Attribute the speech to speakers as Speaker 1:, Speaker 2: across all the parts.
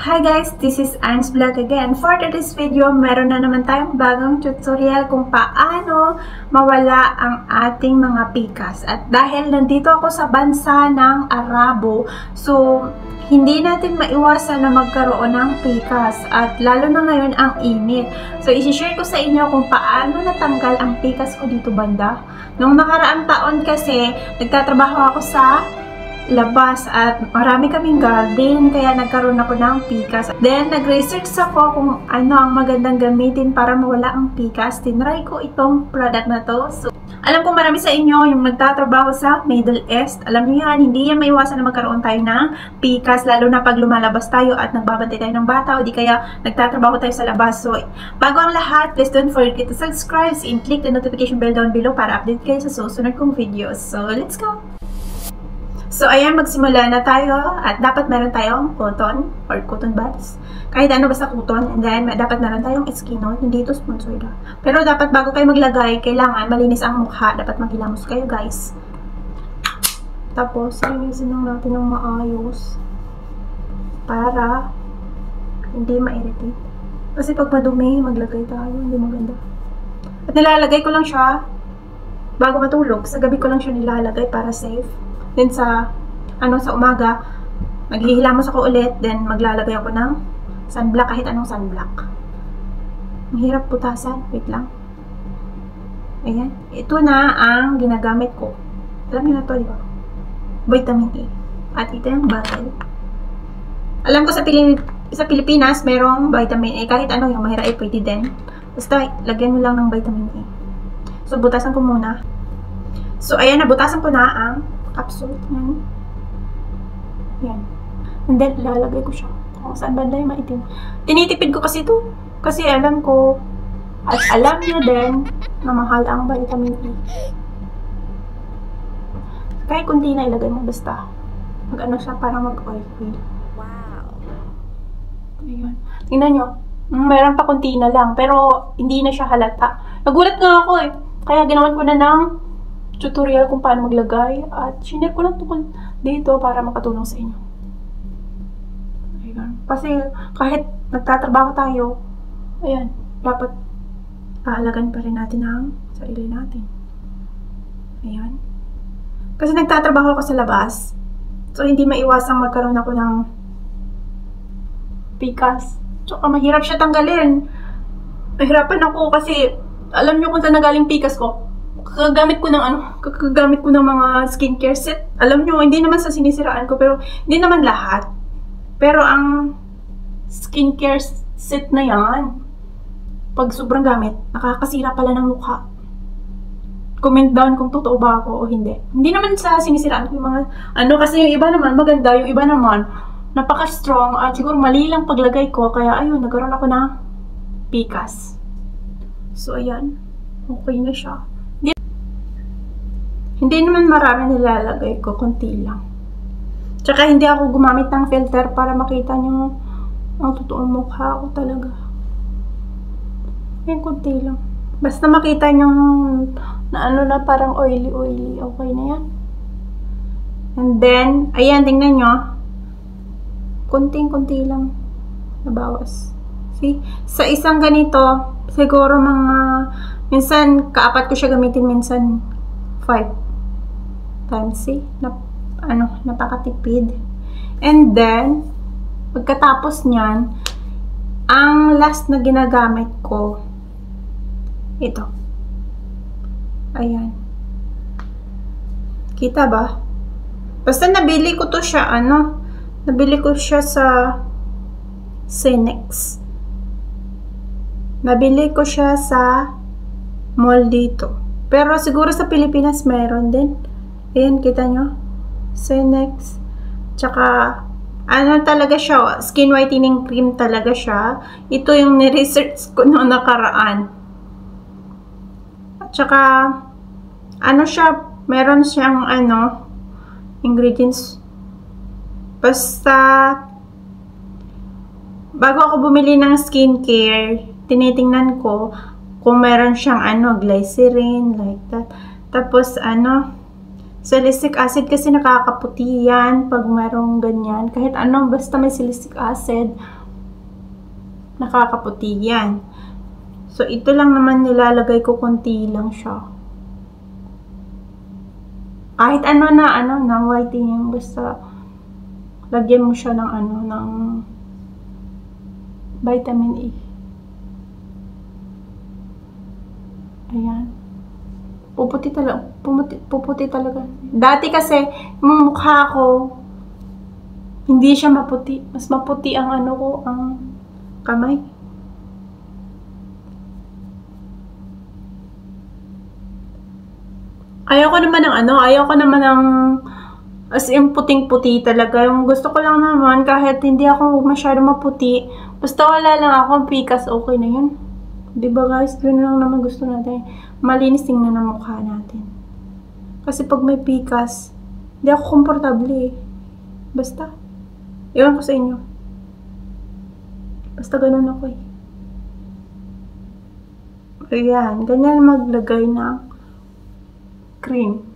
Speaker 1: Hi guys, this is Anne's Vlog again. For today's video, meron na naman tayong bagong tutorial kung paano mawala ang ating mga pikas. At dahil nandito ako sa bansa ng Arabo, so hindi natin maiwasan na magkaroon ng pikas. At lalo na ngayon ang init. So isi-share ko sa inyo kung paano natanggal ang pikas ko dito banda. Nung nakaraang taon kasi, nagtatrabaho ako sa labas at marami kaming garden kaya nagkaroon ako ng pikas. Then nag-research ako kung ano ang magandang gamitin para mawala ang pikas. Tinry ko itong product na to. So, alam ko marami sa inyo yung nagtatrabaho sa Middle East. Alam niyo yan, hindi yan maiwasan na magkaroon tayo ng pikas lalo na pag lumalabas tayo at nagbabantay tayo ng bata o di kaya nagtatrabaho tayo sa labas. So, bago ang lahat, please don't forget to subscribe and click the notification bell down below para update kayo sa susunod kong videos. So, let's go! So, ayan, magsimula na tayo at dapat meron tayong cotton or cotton buds. Kahit ano basta cotton. And then, dapat meron tayong Eskino. Hindi ito sponsored. Pero dapat bago kayo maglagay, kailangan malinis ang mukha. Dapat maghilamos kayo, guys. Tapos, linisin lang natin ng maayos para hindi ma-irritate. Kasi pag madumi, maglagay tayo. Hindi maganda. At nilalagay ko lang siya bago matulog. Sa gabi ko lang siya nilalagay para safe. Then sa umaga, maghihilamos ako ulit, then maglalagay ako ng sunblock, kahit anong sunblock. Mahirap putasan, wait lang. Ayan, ito na ang ginagamit ko. Alam niyo na to, di ba? Vitamin A. At ito yung bottle. Alam ko sa Pilipinas, merong vitamin A, kahit ano yung mahirap ay pwede din. Basta, lagyan mo lang ng vitamin A. So, butasan ko muna. So, ayan, nabutasan ko na ang capsule. Yan. And then, lalagay ko siya. Kung saan banda yung maitim. Tinitipid ko kasi ito. Kasi alam ko, at alam nyo din, na mahal ang vitamin E. Kahit kunti na ilagay mo, basta. Mag-ano siya, para mag-oil.
Speaker 2: Wow!
Speaker 1: Ayan. Tingnan nyo. Mayroon pa kunti na lang. Pero, hindi na siya halata. Nagulat nga ako eh. Kaya ginawan ko na ng tutorial kung paano maglagay at sinare ko lang tukol dito para makatulong sa inyo. Ayan. Kasi kahit nagtatrabaho tayo, ayan, dapat paalagan pa rin natin ang sarili natin. Ayan. Kasi nagtatrabaho ako sa labas, so hindi maiwasang magkaroon ako ng pikas. Tsaka mahirap siya tanggalin. Mahirapan ako kasi alam nyo kung saan nagaling pikas ko. Kakagamit ko ng mga skincare set. Alam nyo, hindi naman sa sinisiraan ko, pero hindi naman lahat. Pero ang skincare set na yan, pag sobrang gamit, nakakasira pala ng mukha. Comment down kung totoo ba ako o hindi. Hindi naman sa sinisiraan ko yung mga, kasi yung iba naman maganda, yung iba naman napaka-strong at siguro mali lang paglagay ko, kaya ayun, nagkaroon ako ng pikas. So, ayan. Okay na siya. Hindi naman marami nilalagay ko, konti lang. Tsaka hindi ako gumamit ng filter para makita nyo ang totoong mukha ko talaga. Yan, konti lang. Basta makita nyo na parang oily-oily. Okay na yan. And then, ayan, tingnan nyo. Konting-konti lang nabawas. See? Sa isang ganito, siguro minsan, kaapat ko siya gamitin, minsan 5 times. See? Napakatipid. And then, pagkatapos nyan, ang last na ginagamit ko, ito. Ayan. Kita ba? Basta nabili ko to siya, nabili ko siya sa Cenex. Nabili ko siya sa mall dito. Pero siguro sa Pilipinas mayroon din. Ayan, kita nyo? Cenex. Tsaka, talaga siya? Skin whitening cream talaga siya. Ito yung ni-research ko noong nakaraan. At tsaka, siya? Meron siyang, ingredients. Basta, bago ako bumili ng skincare, tinitingnan ko kung meron siyang glycerin, like that. Tapos, Salicylic acid kasi nakakaputi yan pag merong ganyan. Kahit ano, basta may salicylic acid, nakakaputi yan. So, ito lang naman nilalagay ko, konti lang siya. Kahit ano na whitening, basta lagyan mo siya ng ng vitamin E. Ayan. Puputi talaga. Dati kasi, yung mukha ko, hindi siya maputi. Mas maputi ang ang kamay. Ayoko naman ng as in puting-puti talaga. Yung gusto ko lang naman, kahit hindi ako masyado maputi, basta wala lang akong pikas, okay na yun. Diba guys, yun lang naman gusto natin. Malinis tingnan ang mukha natin. Kasi pag may pikas, hindi ako komportable eh. Basta. Iwan ko sa inyo. Basta ganun ako eh. Ayan, ganyan maglagay ng cream.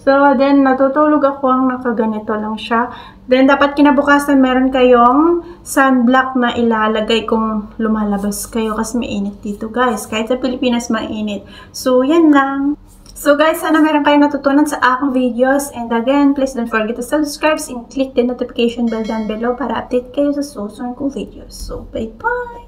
Speaker 1: So, then, natutulog ako ang nakaganito lang siya. Then, dapat kinabukasan meron kayong sunblock na ilalagay kung lumalabas kayo kasi mainit dito, guys. Kahit sa Pilipinas, mainit. So, yan lang. So, guys, sana meron kayong natutunan sa aking videos. And again, please don't forget to subscribe and click the notification bell down below para update kayo sa susunod kong videos. So, bye-bye!